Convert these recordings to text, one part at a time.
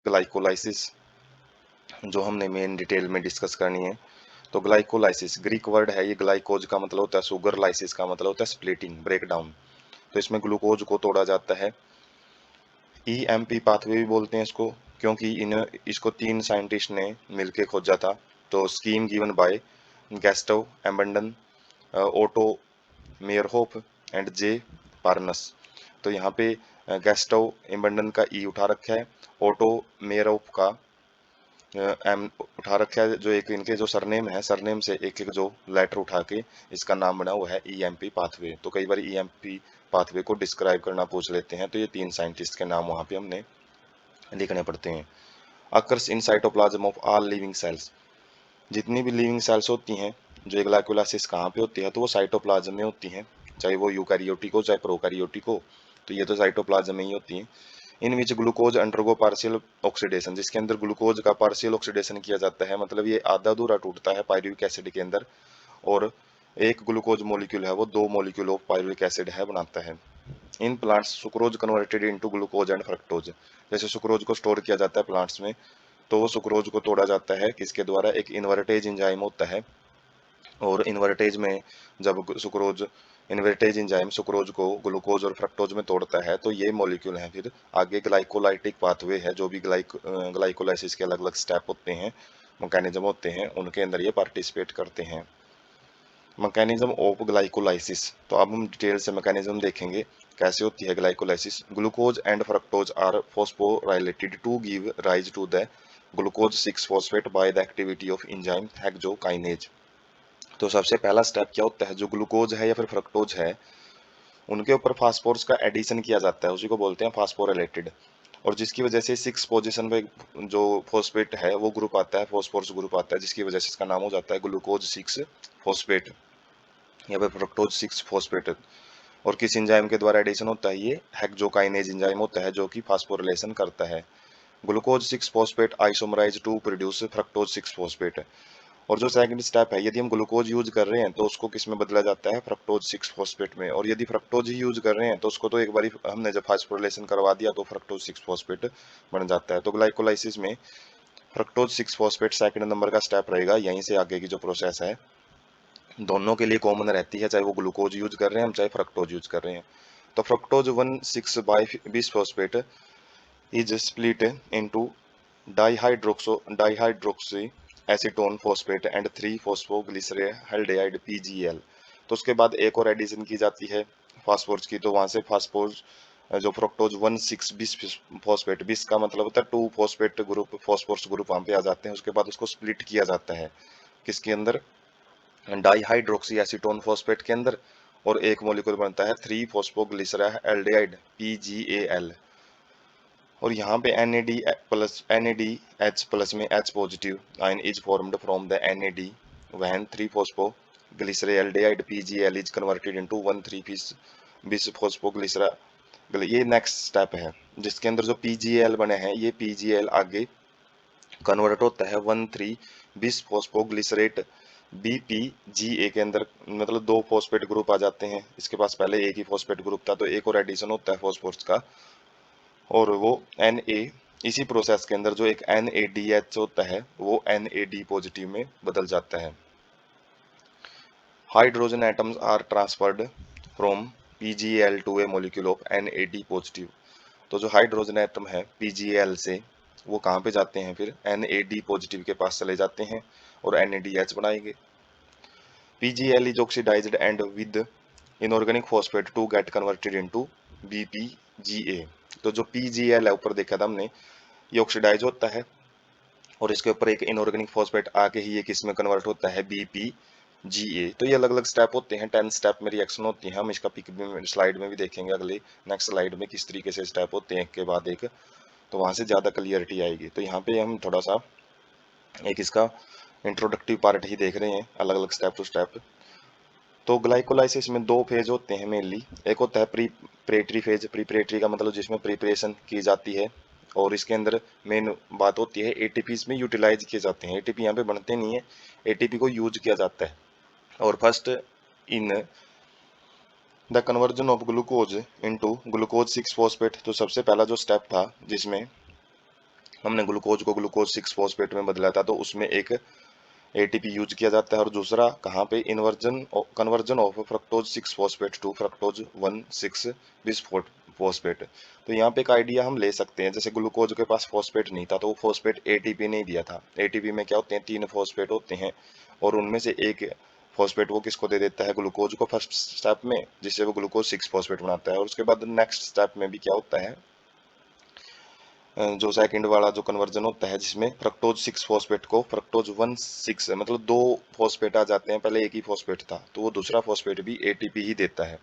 Glycolysis जो हमने main detail में डिस्कस करनी है। तो ग्लाइकोलाइसिस ग्रीक वर्ड है, ये ग्लाइकोज का मतलब होता है शुगर, लाइसिस का मतलब होता है स्प्लिटिंग, ब्रेक डाउन। तो इसमें ग्लूकोज को तोड़ा जाता है। ईएमपी पाथवे भी बोलते हैं इसको, क्योंकि इसको 3 साइंटिस्ट ने मिलके खोजा था। तो scheme given by Gustav Embden, Otto Meyerhof and J Parnas. तो यहाँ पे गैस्टो एम्बंडन का ई उठा रखा है, ओटो मेयरहोफ का एम उठा रखा है, जो एक इनके जो सरनेम है, सरनेम से एक एक जो लेटर उठा के इसका नाम बना हुआ है ईएमपी पाथवे। तो कई बार ईएमपी पाथवे को डिस्क्राइब करना पूछ लेते हैं, तो ये 3 साइंटिस्ट के नाम वहाँ पे हमने लिखने पड़ते हैं। Occurs in cytoplasm of all living cells, जितनी भी लिविंग सेल्स होती हैं, जो ग्लाइकोलाइसिस कहाँ पे होती है, तो वो साइटोप्लाज्म में होती हैं, चाहे वो यूकैरियोटिक हो चाहे प्रोकैरियोटिक हो। तो ये तो साइटोप्लाज्म में ही होती हैं। इन विच ग्लूकोज अंडरगो पार्शियल ऑक्सीडेशन, जिसके अंदर ग्लूकोज का पार्शियल ऑक्सीडेशन किया जाता है, मतलब ये आधा अधूरा टूटता है पायरुविक एसिड के अंदर, और एक ग्लूकोज मॉलिक्यूल है वो 2 मॉलिक्यूल ऑफ पायरुविक एसिड है बनाता है। In plants sucrose converted into glucose and fructose, जैसे सुक्रोज को स्टोर किया जाता है प्लांट्स में, तो वो सुक्रोज को तोड़ा जाता है किसके द्वारा, एक इन्वर्टेज एंजाइम होता है। और इन्वर्टेज में जब सुक्रोज इन्वर्टेज एंजाइम सुक्रोज को ग्लूकोज और फ्रक्टोज में तोड़ता है, तो ये मॉलिक्यूल है फिर आगे ग्लाइकोलाइटिक पाथवे है, जो भी ग्लाइकोलाइसिस के अलग अलग स्टेप होते हैं, मैकेनिज्म होते हैं, उनके अंदर ये पार्टिसिपेट करते हैं। मैकेनिज्म ऑफ ग्लाइकोलाइसिस, तो अब हम डिटेल से मैकेनिज्म देखेंगे कैसे होती है glycolysis. Glucose and fructose are phosphorylated to give rise to the glucose 6 phosphate by the activity of enzyme hexokinase. तो सबसे पहला स्टेप क्या होता है, जो ग्लूकोज है या फिर फ्रक्टोज है, उनके ऊपर फास्फोरस का एडिशन किया जाता है, उसी को बोलते हैं फास्फोराइलेटेड। और जिसकी वजह से 6 पोजीशन पे जो फॉस्फेट है वो ग्रुप आता है, फॉस्फोरस ग्रुप आता है, जिसकी वजह से इसका नाम हो जाता है ग्लूकोज 6 फॉस्फेट या फिर फ्रक्टोज 6 फॉस्फेट। और किस एंजाइम के द्वारा एडिशन होता है, ये हेक्सोकाइनेज एंजाइम होता है, जो कि फास्फोरिलेशन करता है। Glucose 6 phosphate isomerise to produce fructose 6 phosphate. और जो सेकंड स्टेप है, यदि हम ग्लूकोज यूज कर रहे हैं तो उसको किस में बदला जाता है, फ्रक्टोज 6 फॉस्फेट में। और यदि फ्रक्टोज ही यूज कर रहे हैं तो उसको तो एक बार हमने जब फास्फोरिलेशन करवा दिया तो फ्रक्टोज 6 फॉस्फेट बन जाता है। तो ग्लाइकोलाइसिस में फ्रक्टोज 6 फॉस्फेट सेकंड नंबर का स्टेप रहेगा, यहीं से आगे की जो प्रोसेस है दोनों के लिए कॉमन रहती है, चाहे वो ग्लूकोज यूज कर रहे हैं हम चाहे फ्रक्टोज यूज कर रहे हैं। तो fructose 1,6 bi 20 phosphate is split into dihydroxy acetone phosphate and 3 phosphoglyceraldehyde PGL. तो उसके बाद एक और एडिशन की जाती है फास्फोरस की, तो वहां से फास्फोरस जो फ्रक्टोज 1,6 20 फॉस्फेट, 20 का मतलब होता है 2 फॉस्फेट ग्रुप, फॉस्फोरस ग्रुप वहां पे आ जाते हैं। उसके बाद उसको स्प्लिट किया जाता है किसके अंदर, डाइहाइड्रोक्सी एसीटोन फॉस्फेट के अंदर, और एक मॉलिक्यूल बनता है 3 फॉस्फोग्लिसराल्डिहाइड पीजीएल। और यहाँ पे NADH प्लस में H positive ion is formed from the NAD when 3 फॉस्फोग्लिसराल्डिहाइड PGL is converted into 1,3 bis फॉस्फोग्लिसरा। ये नेक्स्ट स्टेप है, जिसके अंदर जो PGL बने हैं, ये PGL आगे कन्वर्ट होता है 1,3 bis फॉस्फोग्लिसरेट BPGA के अंदर, मतलब 2 फॉस्फेट ग्रुप आ जाते हैं। इसके पास पहले एक ही फॉस्फेट ग्रुप था, तो एक और एडिशन होता है फॉस्फोरस का, और वो Na, इसी प्रोसेस के अंदर जो एक NADH होता है वो NAD पॉजिटिव में बदल जाता है। Hydrogen atoms are transferred from PGL to a molecule of NAD positive. तो जो हाइड्रोजन एटम है PGL से, वो कहाँ पे जाते हैं, फिर NAD पॉजिटिव के पास चले जाते हैं और NADH बनाएंगे। PGL is oxidized and with inorganic phosphate to get converted into BPGA। तो जो PGL है ऊपर देखा था हमने, ये ऑक्सीडाइज होता है और इसके ऊपर एक इनऑर्गेनिक फॉस्फेट आके ही ये किस में कन्वर्ट होता है, BPGA। तो ये अलग अलग स्टेप होते हैं, 10 स्टेप में रिएक्शन होती है। हम इसका पिक भी स्लाइड में भी देखेंगे, अगले नेक्स्ट स्लाइड में किस तरीके से स्टेप होते हैं एक के बाद एक, तो वहां से ज्यादा क्लियरिटी आएगी। तो यहाँ पे हम थोड़ा सा एक इसका इंट्रोडक्टिव पार्ट ही देख रहे हैं, अलग अलग स्टेप टू स्टेप। तो ग्लाइकोलाइसिस में 2 फेज होते हैं मेनली। एक होता है प्रीपरेटरी फेज, प्रीपरेटरी का मतलब जिसमें प्रिपरेशन की जाती है, और इसके अंदर मेन बात होती है एटीपीज में यूटिलाइज किए जाते हैं। एटीपी यहाँ पे बनते नहीं है, एटीपी को यूज किया जाता है। और first in the conversion of glucose into glucose 6 phosphate, तो सबसे पहला जो स्टेप था जिसमें हमने ग्लूकोज को ग्लूकोज 6 फॉस्फेट में बदला था, तो उसमें एक एटीपी यूज किया जाता है, और दूसरा कहाँ पे, inversion conversion of fructose 6 phosphate to fructose 1,6 bis phosphate. तो यहाँ पे एक आइडिया हम ले सकते हैं, जैसे ग्लूकोज के पास फॉस्फेट नहीं था तो वो फॉस्फेट एटीपी नहीं दिया था। एटीपी में क्या होते हैं, 3 फॉस्फेट होते हैं, और उनमें से एक फॉस्फेट वो किसको दे देता है, ग्लूकोज को फर्स्ट स्टेप में, जिससे वो ग्लूकोज 6 फॉस्फेट बनाता है। और उसके बाद नेक्स्ट स्टेप में भी क्या होता है, जो सेकंड वाला जो कन्वर्जन होता है, जिसमें फ्रक्टोज 6 फॉस्फेट को फ्रक्टोज 1,6 मतलब 2 फॉस्फेट आ जाते हैं, पहले एक ही फॉस्फेट था, तो वो दूसरा फॉस्फेट भी एटीपी ही देता है।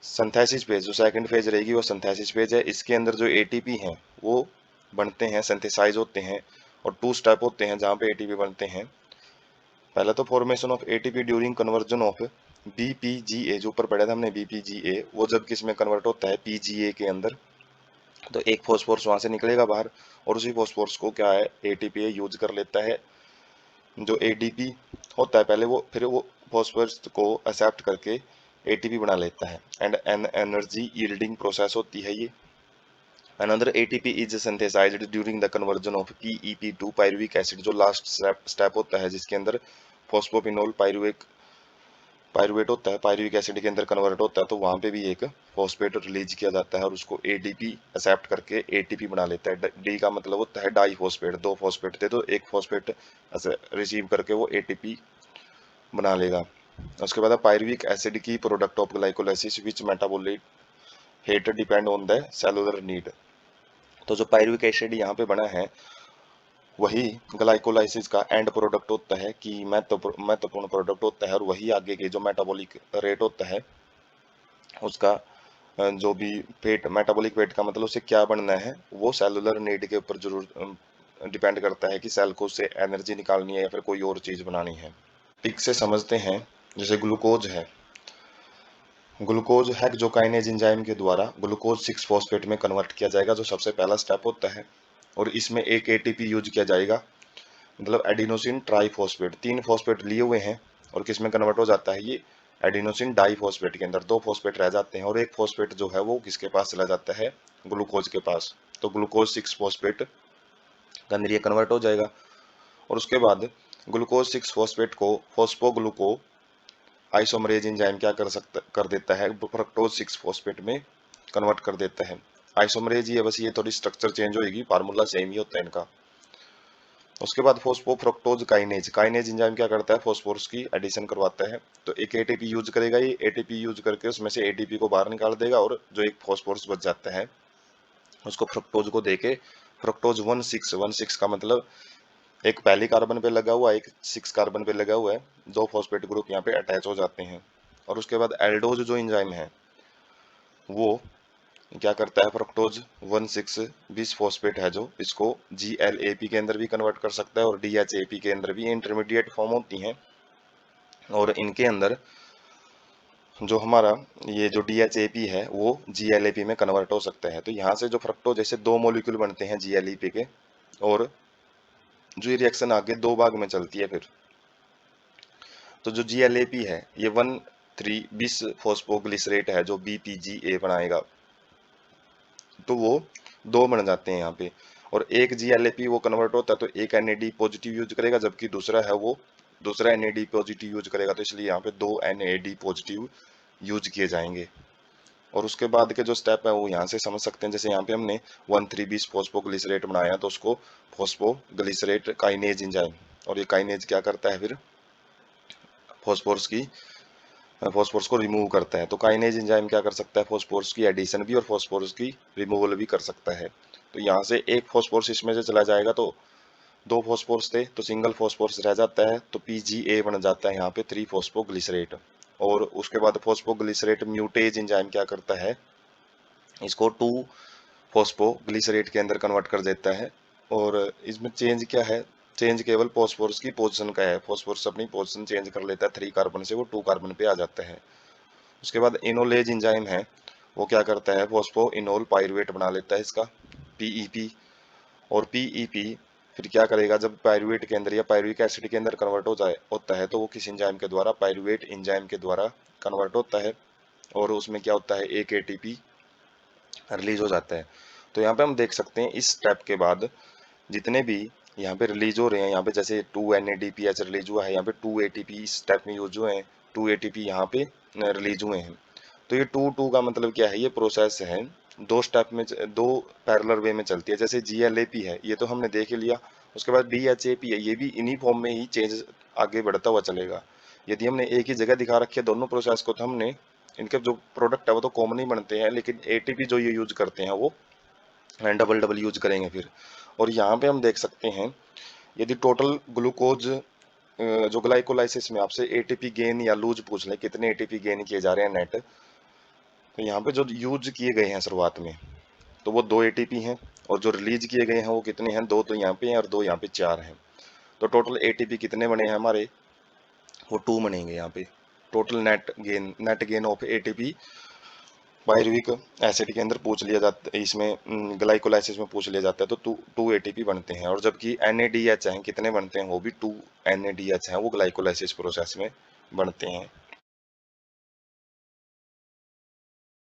सिंथेसिस फेज, जो सेकंड फेज रहेगी वो सिंथेसिस फेज है। इसके अंदर जो एटीपी हैं वो बनते हैं, सिंथेसाइज होते हैं, और 2 स्टेप होते हैं जहाँ पे एटीपी बनते हैं। पहला तो formation of ATP during conversion of BPGA, जो ऊपर पढ़ा था हमने बीपीजीए, वो जब किस में कन्वर्ट होता है, पीजीए के अंदर, तो एक फॉस्फोरस वहां से निकलेगा बाहर, और उसी फॉस्फोरस को क्या है, एटीपी यूज कर लेता है। जो एडीपी होता है पहले, वो फिर वो फॉस्फोरस को एक्सेप्ट करके एटीपी बना लेता है, and an energy yielding process होती है ये। Another ATP is synthesized during the conversion of PEP to pyruvic acid, जो लास्ट स्टेप होता है जिसके अंदर फॉस्फोपिनोल पायरुवेट होता है, पायरुविक एसिड के अंदर कन्वर्ट होता है, तो वहां पे भी एक फॉस्फेट रिलीज किया जाता है, और उसको एडीपी एक्सेप्ट करके एटीपी बना लेता है। डी का मतलब होता है डाई फॉस्फेट, 2 फॉस्फेट थे तो एक फॉस्फेट रिसीव करके वो एटीपी बना लेगा। उसके बाद पायरुविक एसिड की product of glycolysis which metabolite hate depend on the cellular need. तो जो पायरुविक एसिड यहाँ पे बना है वही ग्लाइकोलाइसिस का एंड प्रोडक्ट होता है, कि महत्वपूर्ण प्रोडक्ट होता है, और वही आगे के जो मेटाबॉलिक रेट होता है उसका, जो भी पेट मेटाबॉलिक वेट का मतलब उसे क्या बनना है, वो सेलुलर नीड के ऊपर जरूर डिपेंड करता है कि सेल को उससे एनर्जी निकालनी है या फिर कोई और चीज बनानी है। ठीक से समझते हैं। जैसे ग्लूकोज है, ग्लूकोज हेक्सोकाइनेज एंजाइम के द्वारा ग्लूकोज 6 फॉस्फेट में कन्वर्ट किया जाएगा, जो सबसे पहला स्टेप होता है, और इसमें एक एटीपी यूज किया जाएगा, मतलब एडिनोसिन ट्राइफॉस्फेट, 3 फॉस्फेट लिए हुए हैं, और किस में कन्वर्ट हो जाता है ये, एडिनोसिन डाइफॉस्फेट के अंदर 2 फॉस्फेट रह जाते हैं, और एक फॉस्फेट जो है वो किसके पास चला जाता है, ग्लूकोज के पास, तो ग्लूकोज 6 फॉस्फेट के अंदर ये कन्वर्ट हो जाएगा। और उसके बाद ग्लूकोज 6 फॉस्फेट को फॉस्फोग्लूको आइसोमरेज एंजाइम क्या कर देता है, फ्रक्टोज 6 फॉस्फेट में कन्वर्ट कर देता है। आइसोमरेज ही है, बस ये थोड़ी स्ट्रक्चर चेंज होगी, फार्मूला सेम ही होता है इनका। उसके बाद फोस्फोफ्रक्टोज काइनेज, काइनेज एंजाइम क्या करता है, फॉस्फोरस की एडिशन करवाता है, तो एक एटीपी यूज करेगा, ये एटीपी यूज करके उसमें से एटीपी को बाहर निकाल देगा, और जो एक फॉस्फोरस बच जाता है उसको फ्रक्टोज को देके, फ्रक्टोज 1,6 का मतलब एक पहली कार्बन पे लगा हुआ, एक 6 कार्बन पे लगा हुआ है, 2 फॉस्फेट ग्रुप यहाँ पे अटैच हो जाते हैं। और उसके बाद एल्डोज जो एंजाइम है वो क्या करता है, फ्रक्टोज 1,6 बिस फॉस्फेट है जो, इसको GLAP के अंदर भी कन्वर्ट कर सकता है, और DHAP के अंदर भी इंटरमीडिएट फॉर्म होती हैं, और इनके अंदर जो हमारा ये जो DHAP है वो GLAP में कन्वर्ट हो सकता है। तो यहाँ से जो फ्रक्टोज जैसे 2 मॉलिक्यूल बनते हैं GLAP के, और जो ये रिएक्शन आगे 2 भाग में चलती है फिर, तो जो GLAP है ये 1,3 बिस फॉस्फोग्लिसरेट है जो BPGA बनाएगा, तो वो 2 बन जाते हैं यहाँ पे, और एक GLAP वो कन्वर्ट होता है तो एक NAD पॉजिटिव यूज करेगा, जबकि दूसरा है वो दूसरा NAD पॉजिटिव यूज करेगा, तो इसलिए यहाँ पे 2 NAD पॉजिटिव यूज किए जाएंगे। और उसके बाद के जो स्टेप है वो यहाँ से समझ सकते हैं, जैसे यहाँ पे हमने 1,3 बिस फॉस्फोग्लिसरेट बनाया, तो उसको फॉस्फोग्लिसरेट काइनेज एंजाइम, और ये काइनेज क्या करता है फिर, फॉस्फोरस की फॉस्फोरस को रिमूव करता है। तो काइनेज एंजाइम क्या कर सकता है, फॉस्फोरस की एडिशन भी और फॉस्फोरस की रिमूवल भी कर सकता है। तो यहाँ से एक फॉस्फोरस इसमें से चला जाएगा, तो 2 फॉस्फोरस थे तो सिंगल फॉस्फोरस रह जाता है, तो PGA बन जाता है यहाँ पे 3 फॉस्फोग्लिसरेट। और उसके बाद फॉस्फोग्लिसरेट म्यूटेज एंजाइम क्या करता है, इसको 2 फॉस्फोग्लिसरेट के अंदर कन्वर्ट कर देता है। और इसमें चेंज क्या है, चेंज केवल फॉस्फोरस की पोजीशन का है, फॉस्फोरस अपनी पोजीशन चेंज कर लेता है, 3 कार्बन से वो 2 कार्बन पे आ जाता है। उसके बाद इनोलेज एंजाइम है, वो क्या करता है, फॉस्फो इनोल पायरुवेट बना लेता है इसका, PEP। और PEP फिर क्या करेगा, जब पायरुवेट के अंदर या पायरुविक एसिड के अंदर कन्वर्ट हो जाए होता है, तो वो किस एंजाइम के द्वारा, पायरुवेट एंजाइम के द्वारा कन्वर्ट होता है, और उसमें क्या होता है, एक ATP रिलीज हो जाता है। तो यहाँ पे हम देख सकते हैं इस स्टेप के बाद जितने भी यहाँ पे रिलीज हो रहे हैं, यहाँ पे जैसे 2 NADPH रिलीज हुआ है, यहाँ पे 2 ATP इस स्टेप में यूज हुए हैं, 2 ATP यहाँ पे रिलीज हुए हैं। तो ये 2 का मतलब क्या है, ये प्रोसेस है दो स्टेप में, दो पैरेलल वे में चलती है। जैसे GLAP है, ये तो हमने देख ही लिया। उसके बाद DHAP है, ये भी इन्हीं फॉर्म में ही चेंज आगे बढ़ता हुआ चलेगा। यदि हमने एक ही जगह दिखा रखे दोनों प्रोसेस को, तो हमने इनके जो प्रोडक्ट है वो तो कॉमन ही बनते हैं, लेकिन ATP जो ये यूज करते हैं वो डबल डबल यूज करेंगे फिर। और यहाँ पे हम देख सकते हैं यदि टोटल ग्लूकोज जो ग्लाइकोलाइसिस में आपसे ATP गेन या लूज पूछ ले कितने ATP गेन किए जा रहे हैं नेट, तो यहाँ पे जो यूज किए गए हैं शुरुआत में तो वो 2 ATP हैं, और जो रिलीज किए गए हैं वो कितने हैं, 2 तो यहाँ पे हैं और 2 यहाँ पे 4 हैं। तो टोटल ATP कितने बने हैं हमारे, वो 2 बनेंगे यहाँ पे। Total net gain of ATP pyruvic acid के अंदर पूछ लिया जाता है, इसमें ग्लाइकोलाइसिस में पूछ लिया जाता है, तो 2 ATP बनते हैं। और जबकि NADH हैं कितने बनते हैं, वो भी 2 NADH हैं, वो ग्लाइकोलाइसिस प्रोसेस में बनते हैं।